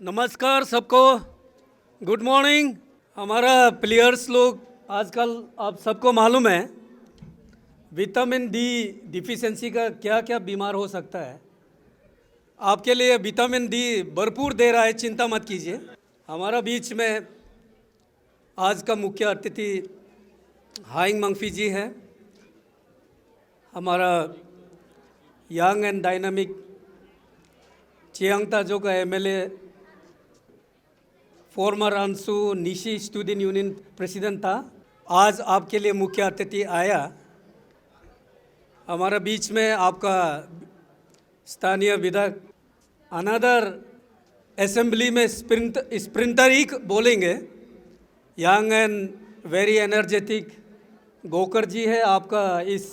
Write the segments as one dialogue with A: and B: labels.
A: नमस्कार सबको, good morning. हमारा प्लेयर्स लोग आजकल आप सबको मालूम है विटामिन डी डिफिशियंसी का क्या क्या बीमार हो सकता है। आपके लिए विटामिन डी भरपूर दे रहा है, चिंता मत कीजिए। हमारा बीच में आज का मुख्य अतिथि हाइंग मंगफी जी है, हमारा यंग एंड डायनामिक चियांग ताजो का MLA, farmer Anshu Nishi student union president था। आज आपके लिए मुख्य अतिथि आया। हमारा बीच में आपका स्थानीय विधायक अनदर असेंबली में स्प्रिंटर ही बोलेंगे, young and very energetic Gokar ji है, आपका इस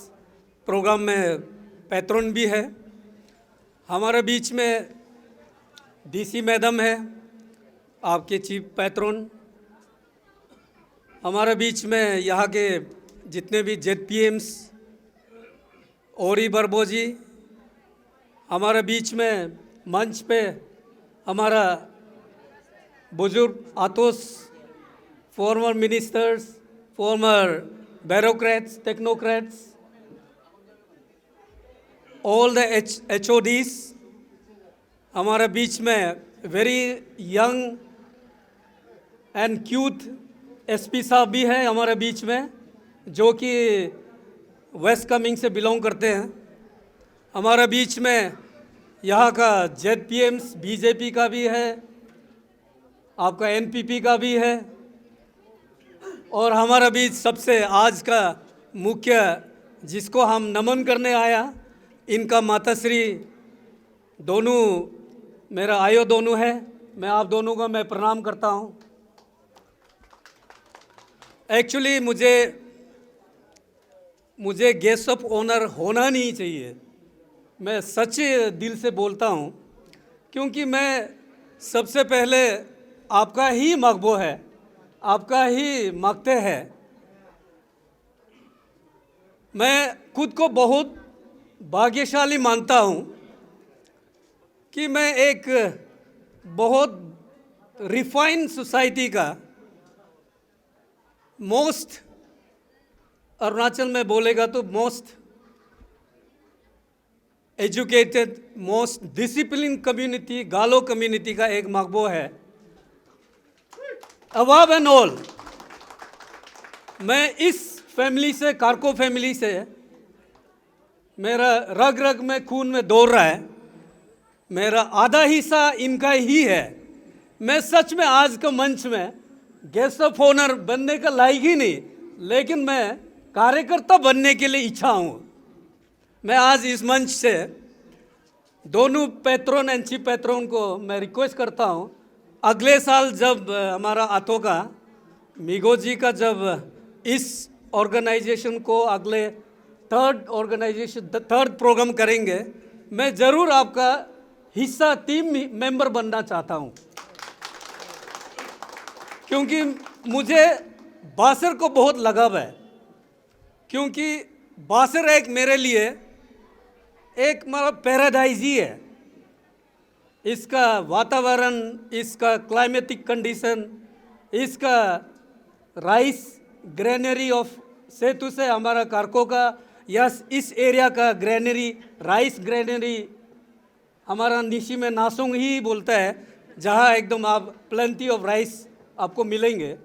A: प्रोग्राम में पैट्रन भी है। हमारे बीच में डीसी मैडम है, आपके चीफ पैट्रन। हमारे बीच में यहाँ के जितने भी जेडपीएम्स, ओरी बरबो जी। हमारे बीच में मंच पे हमारा बुजुर्ग आतोस, former ministers, former bureaucrats, technocrats, all the HODs। हमारे बीच में very young and cute SP साहब भी हैं हमारे बीच में, जो कि वेस्ट कमिंग से बिलोंग करते हैं। हमारे बीच में यहाँ का जेडपीएम्स बीजेपी का भी है, आपका एनपीपी का भी है, और हमारे बीच सबसे आज का मुख्य जिसको हम नमन करने आया, इनका माताश्री दोनों, मेरा आयो दोनों है, मैं आप दोनों का मैं प्रणाम करता हूँ। एक्चुअली मुझे गेस्ट ऑफ ऑनर होना नहीं चाहिए, मैं सच्चे दिल से बोलता हूँ, क्योंकि मैं सबसे पहले आपका ही मकबू है, आपका ही मकते हैं। मैं खुद को बहुत भाग्यशाली मानता हूँ कि मैं एक बहुत रिफाइंड सोसाइटी का मोस्ट, अरुणाचल में बोलेगा तो most educated, most discipline community, गालो कम्युनिटी का एक मकबू है। अबव एंड ऑल, मैं इस फैमिली से, कारको फैमिली से, मेरा रग रग में खून में दौड़ रहा है, मेरा आधा हिस्सा इनका ही है। मैं सच में आज के मंच में गेस्ट ऑफ ऑनर बनने का लायक ही नहीं, लेकिन मैं कार्यकर्ता बनने के लिए इच्छा हूँ। मैं आज इस मंच से दोनों पैट्रन एंड चीफ पैट्रन को मैं रिक्वेस्ट करता हूँ, अगले साल जब हमारा आतो का मिगो जी का जब इस ऑर्गेनाइजेशन को अगले थर्ड प्रोग्राम करेंगे, मैं ज़रूर आपका हिस्सा, टीम मेंबर बनना चाहता हूँ, क्योंकि मुझे बासर को बहुत लगाव है। क्योंकि बासर एक मेरे लिए एक मतलब पैराडाइज ही है। इसका वातावरण, इसका क्लाइमेटिक कंडीशन, इसका राइस ग्रेनरी ऑफ सेतु से हमारा कारको का, या इस एरिया का ग्रेनरी, राइस ग्रेनरी, हमारा निशी में नासोंग ही बोलता है, जहाँ एकदम आप प्लेंटी ऑफ राइस आपको मिलेंगे।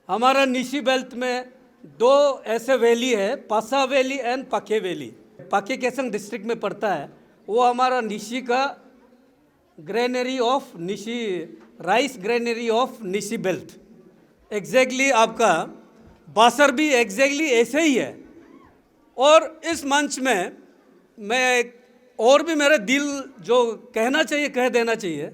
A: हमारा निशी बेल्ट में दो ऐसे वैली है, पासा valley and Pakke valley. Pakke Kesang district में पड़ता है, वो हमारा निशी का granary of Nishi, rice granary of Nishi belt. Exactly आपका बासर भी एग्जैक्टली ऐसे ही है। और इस मंच में मैं और भी मेरा दिल जो कहना चाहिए कह देना चाहिए।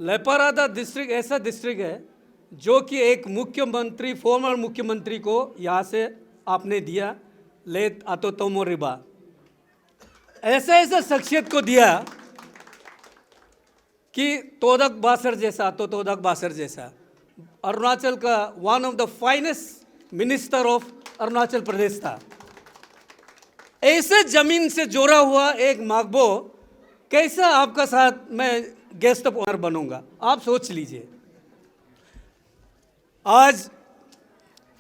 A: लेपारादा डिस्ट्रिक्ट ऐसा डिस्ट्रिक्ट है जो कि एक मुख्यमंत्री, फॉर्मर मुख्यमंत्री को यहाँ से आपने दिया, लेट आतो तोमो रिबा, ऐसा शख्सियत को दिया कि तोदक बासर जैसा, तो तोदक बासर जैसा अरुणाचल का one of the finest minister of Arunachal Pradesh था। ऐसे जमीन से जोड़ा हुआ एक मकबू कैसा आपका साथ मैं गेस्ट ऑफ ऑनर बनूंगा। आप सोच लीजिए। आज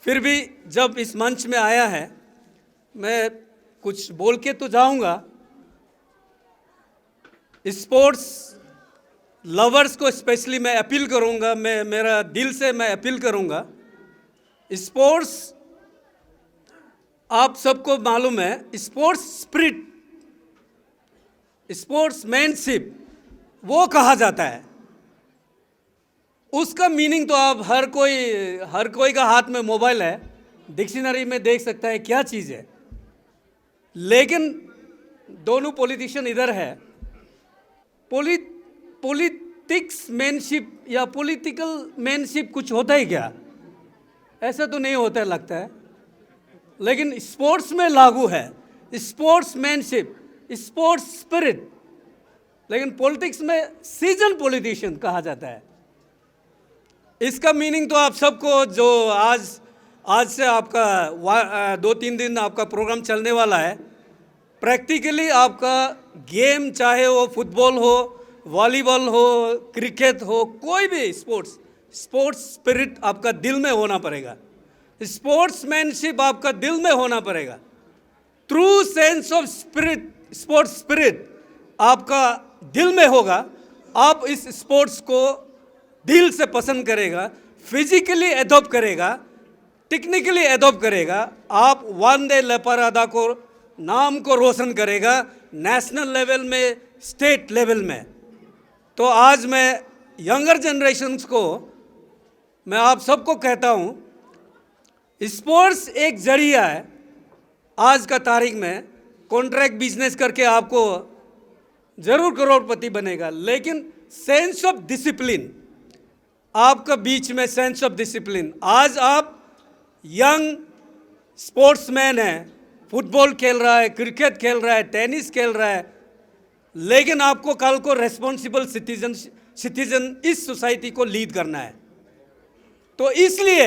A: फिर भी जब इस मंच में आया है, मैं कुछ बोल के तो जाऊंगा। स्पोर्ट्स लवर्स को स्पेशली मैं अपील करूंगा, मेरा दिल से मैं अपील करूंगा। स्पोर्ट्स, आप सबको मालूम है, स्पोर्ट्स स्पिरिट, स्पोर्ट्समैनशिप वो कहा जाता है। उसका मीनिंग तो आप हर कोई का हाथ में मोबाइल है, डिक्शनरी में देख सकता है क्या चीज़ है। लेकिन दोनों पॉलिटिशियन इधर है, पॉलिटिक्स मैनशिप या पॉलिटिकल मैनशिप कुछ होता है क्या? ऐसा तो नहीं होता लगता है। लेकिन स्पोर्ट्स में लागू है स्पोर्ट्समैनशिप, स्पोर्ट्स स्पिरिट। लेकिन पॉलिटिक्स में सीजन पॉलिटिशियन कहा जाता है। इसका मीनिंग तो आप सबको, जो आज से आपका 2-3 दिन आपका प्रोग्राम चलने वाला है, प्रैक्टिकली आपका गेम, चाहे वो फुटबॉल हो, वॉलीबॉल हो, क्रिकेट हो, कोई भी स्पोर्ट्स स्पिरिट आपका दिल में होना पड़ेगा। स्पोर्ट्समैनशिप आपका दिल में होना पड़ेगा। True sense of spirit, sports spirit आपका दिल में होगा। आप इस स्पोर्ट्स को दिल से पसंद करेगा, फिजिकली एडॉप्ट करेगा, टेक्निकली एडॉप्ट करेगा। आप वन डे लेपरादा को नाम को रोशन करेगा, नेशनल लेवल में, स्टेट लेवल में। तो आज मैं यंगर जनरेशन्स को, मैं आप सबको कहता हूँ, स्पोर्ट्स एक जरिया है। आज का तारीख में कॉन्ट्रैक्ट बिजनेस करके आपको ज़रूर करोड़पति बनेगा, लेकिन सेंस ऑफ डिसिप्लिन आपका बीच में, सेंस ऑफ डिसिप्लिन। आज आप यंग स्पोर्ट्समैन हैं, फुटबॉल खेल रहा है, क्रिकेट खेल रहा है, टेनिस खेल रहा है, लेकिन आपको कल को रेस्पॉन्सिबल सिटीजन इस सोसाइटी को लीड करना है। तो इसलिए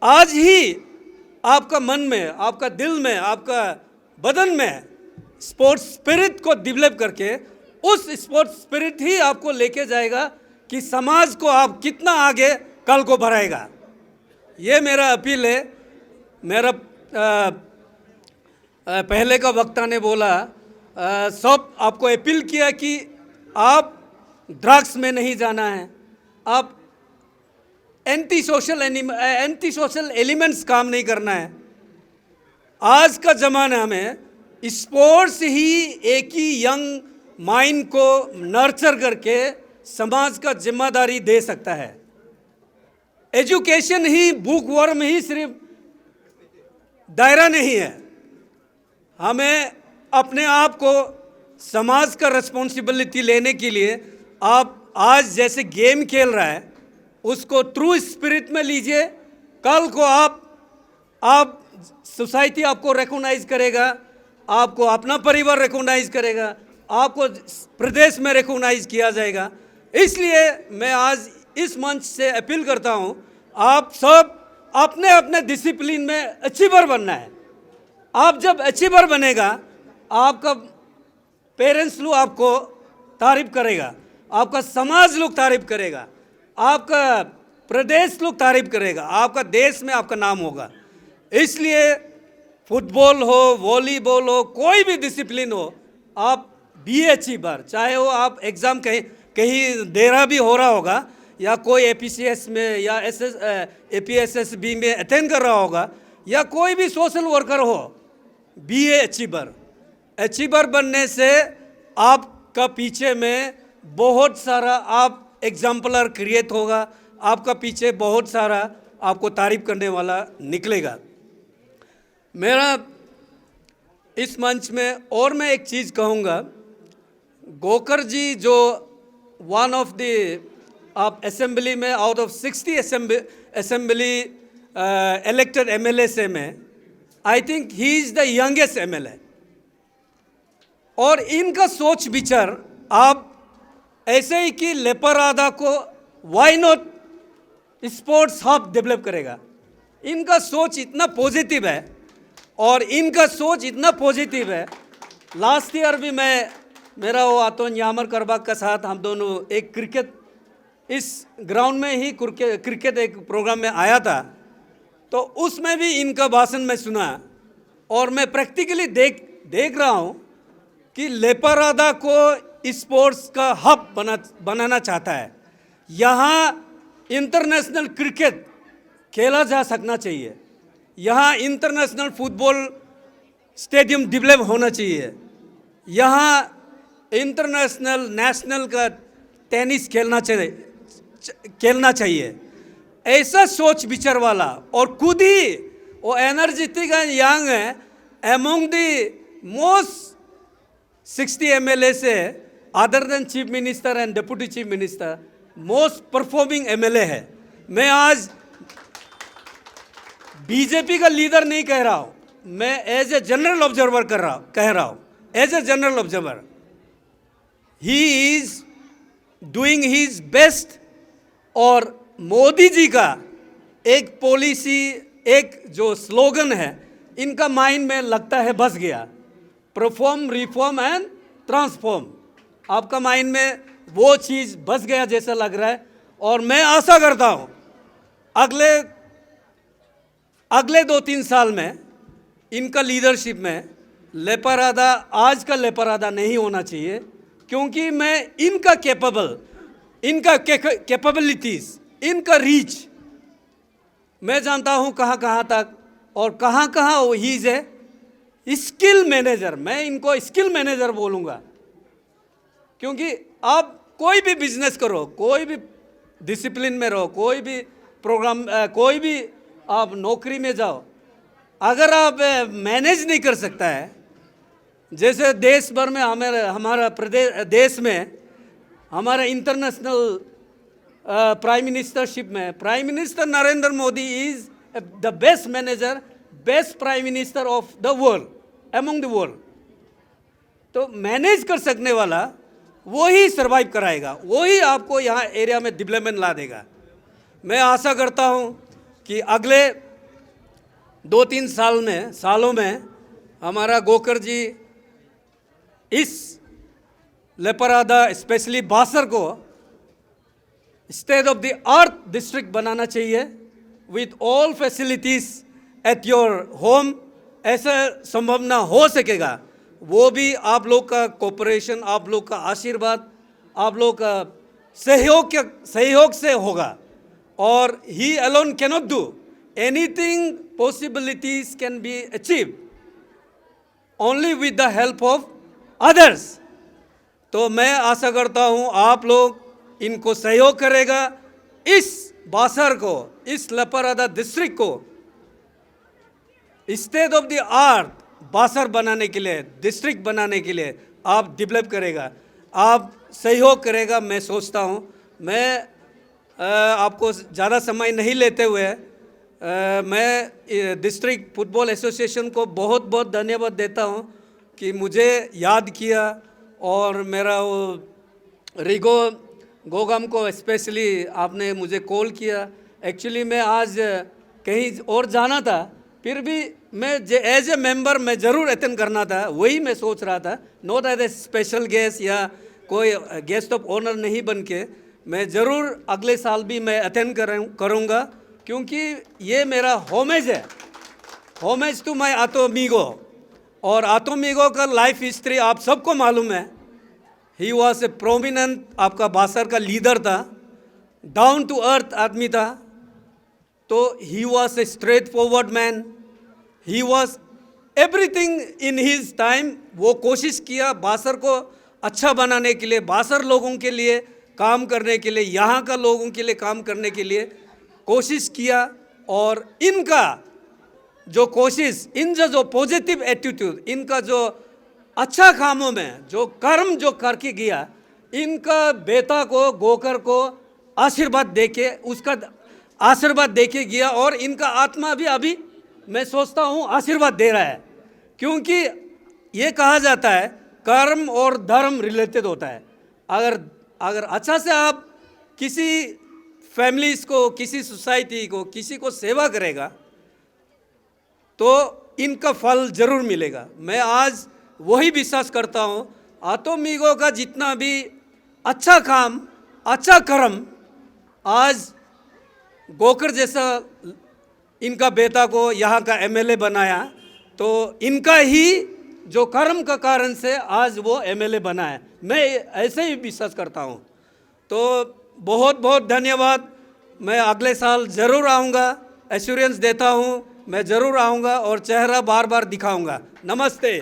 A: आज ही आपका मन में, आपका दिल में, आपका बदन में स्पोर्ट्स स्पिरिट को डेवलप करके, उस स्पोर्ट्स स्पिरिट ही आपको लेके जाएगा कि समाज को आप कितना आगे कल को बढ़ाएगा। ये मेरा अपील है। मेरा पहले का वक्ता ने बोला, सब आपको अपील किया कि आप ड्रग्स में नहीं जाना है, आप एंटी सोशल एलिमेंट्स काम नहीं करना है। आज का ज़माना में स्पोर्ट्स ही एक ही यंग माइंड को नर्चर करके समाज का जिम्मेदारी दे सकता है। एजुकेशन ही, बुक वर्म ही सिर्फ दायरा नहीं है। हमें अपने आप को समाज का रिस्पॉन्सिबिलिटी लेने के लिए, आप आज जैसे गेम खेल रहा है उसको ट्रू स्पिरिट में लीजिए। कल को आप सोसाइटी आपको रिकॉग्नाइज करेगा, आपको अपना परिवार रिकॉग्नाइज करेगा, आपको प्रदेश में रिकॉग्नाइज किया जाएगा। इसलिए मैं आज इस मंच से अपील करता हूं, आप सब अपने अपने डिसिप्लिन में अचीवर बनना है। आप जब अचीवर बनेगा, आपका पेरेंट्स लोग आपको तारीफ करेगा, आपका समाज लोग तारीफ करेगा, आपका प्रदेश लोग तारीफ करेगा, आपका देश में आपका नाम होगा। इसलिए फुटबॉल हो, वॉलीबॉल हो, कोई भी डिसिप्लिन हो, आप बी अचीवर, चाहे वो आप एग्ज़ाम कहीं दे रहा भी हो रहा होगा, या कोई APCS में या APSSB में अटेंड कर रहा होगा, या कोई भी सोशल वर्कर हो, BA अचीवर बनने से आपका पीछे में बहुत सारा आप एग्जाम्पलर क्रिएट होगा, आपका पीछे बहुत सारा आपको तारीफ करने वाला निकलेगा। मेरा इस मंच में और मैं एक चीज़ कहूँगा, गोकर जी जो वन ऑफ द आप असेंबली में out of 60 assembly elected MLA में, I think he is the youngest MLA। और इनका सोच विचार आप ऐसे ही कि लेपरादा को why not sports hub develop करेगा। इनका सोच इतना पॉजिटिव है, और इनका सोच इतना पॉजिटिव है। लास्ट ईयर भी मेरा वो आतोन यामर करबाग का साथ हम दोनों एक क्रिकेट इस ग्राउंड में ही क्रिकेट एक प्रोग्राम में आया था, तो उसमें भी इनका भाषण मैं सुना और मैं प्रैक्टिकली देख रहा हूँ कि लेपारादा को स्पोर्ट्स का हब बनाना चाहता है। यहाँ इंटरनेशनल क्रिकेट खेला जा सकना चाहिए, यहाँ इंटरनेशनल फुटबॉल स्टेडियम डेवलप होना चाहिए, यहाँ इंटरनेशनल नेशनल का टेनिस खेलना चाहिए। ऐसा सोच विचार वाला और खुद ही वो एनर्जेटिक एंड यंग है, एमोंग द मोस्ट 60 MLA से other than chief minister and deputy chief minister most performing MLA है। मैं आज बीजेपी का लीडर नहीं कह रहा हूँ, मैं एज ए जनरल ऑब्जर्वर कह रहा हूँ, as a general observer. He is doing his best और मोदी जी का एक पॉलिसी, एक जो स्लोगन है, इनका माइंड में लगता है बस गया, परफॉर्म रिफॉर्म एंड ट्रांसफॉर्म। आपका माइंड में वो चीज़ बस गया जैसा लग रहा है। और मैं आशा करता हूँ अगले 2-3 साल में इनका लीडरशिप में लेपारादा आज का लेपारादा नहीं होना चाहिए, क्योंकि मैं इनका कैपेबिलिटीज़, इनका रीच मैं जानता हूँ कहाँ कहाँ तक और कहाँ कहाँ वो ही है स्किल मैनेजर। मैं इनको स्किल मैनेजर बोलूँगा, क्योंकि आप कोई भी बिजनेस करो, कोई भी डिसिप्लिन में रहो, कोई भी प्रोग्राम, कोई भी आप नौकरी में जाओ, अगर आप मैनेज नहीं कर सकता है, जैसे देश भर में हमारा देश में हमारा इंटरनेशनल प्राइम मिनिस्टरशिप में prime minister Narendra Modi is the best manager, best prime minister of the world, among the world. तो मैनेज कर सकने वाला वही सरवाइव कराएगा, वही आपको यहाँ एरिया में डेवलपमेंट ला देगा। मैं आशा करता हूँ कि अगले 2-3 सालों में हमारा गोकर जी इस लेपारादा स्पेशली बासर को state of the art district बनाना चाहिए with all facilities at your home. ऐसा संभव ना हो सकेगा, वो भी आप लोग का कोऑपरेशन, आप लोग का आशीर्वाद, आप लोग का सहयोग से होगा। और ही alone cannot do anything, possibilities can be achieve only with the help of others. तो मैं आशा करता हूँ आप लोग इनको सहयोग करेगा, इस बासर को, इस लेपारादा डिस्ट्रिक्ट को स्टेट ऑफ द आर्ट बासर बनाने के लिए, डिस्ट्रिक्ट बनाने के लिए आप डेवलप करेगा, आप सहयोग करेगा। मैं सोचता हूँ, मैं आपको ज़्यादा समय नहीं लेते हुए मैं डिस्ट्रिक्ट फुटबॉल एसोसिएशन को बहुत बहुत धन्यवाद देता हूँ कि मुझे याद किया और मेरा वो रिगो गोगम को स्पेशली आपने मुझे कॉल किया। एक्चुअली मैं आज कहीं और जाना था, फिर भी मैं एज ए मेंबर मैं ज़रूर अटेंड करना था, वही मैं सोच रहा था, not as a special guest या कोई गेस्ट ऑफ ऑनर नहीं बन के, मैं ज़रूर अगले साल भी मैं अटेंड करूँगा, क्योंकि ये मेरा होमेज है, होमेज टू माई आतोमीगो। और आतोमीगो का लाइफ हिस्ट्री आप सबको मालूम है। ही वॉज ए प्रोमिनेंट, आपका बासर का लीडर था, डाउन टू अर्थ आदमी था। तो he was a straight forward man, he was everything in his time. वो कोशिश किया बासर को अच्छा बनाने के लिए, बासर लोगों के लिए काम करने के लिए, यहाँ का लोगों के लिए काम करने के लिए कोशिश किया। और इनका जो कोशिश, इनका जो पॉजिटिव एटीट्यूड, इनका जो अच्छा कामों में जो कर्म जो करके गया, इनका बेटा को गोकर को आशीर्वाद देके, उसका आशीर्वाद देके गया। और इनका आत्मा भी अभी मैं सोचता हूँ आशीर्वाद दे रहा है, क्योंकि ये कहा जाता है कर्म और धर्म रिलेटेड होता है। अगर अच्छा से आप किसी फैमिलीज को, किसी सोसाइटी को, किसी को सेवा करेगा तो इनका फल जरूर मिलेगा। मैं आज वही विश्वास करता हूँ आतोमीगो का जितना भी अच्छा काम, अच्छा कर्म आज गोकर जैसा इनका बेटा को यहाँ का एमएलए बनाया, तो इनका ही जो कर्म का कारण से आज वो एमएलए बना है। मैं ऐसे ही विश्वास करता हूँ। तो बहुत बहुत धन्यवाद। मैं अगले साल ज़रूर आऊँगा, एश्योरेंस देता हूँ, मैं ज़रूर आऊँगा और चेहरा बार बार दिखाऊँगा। नमस्ते।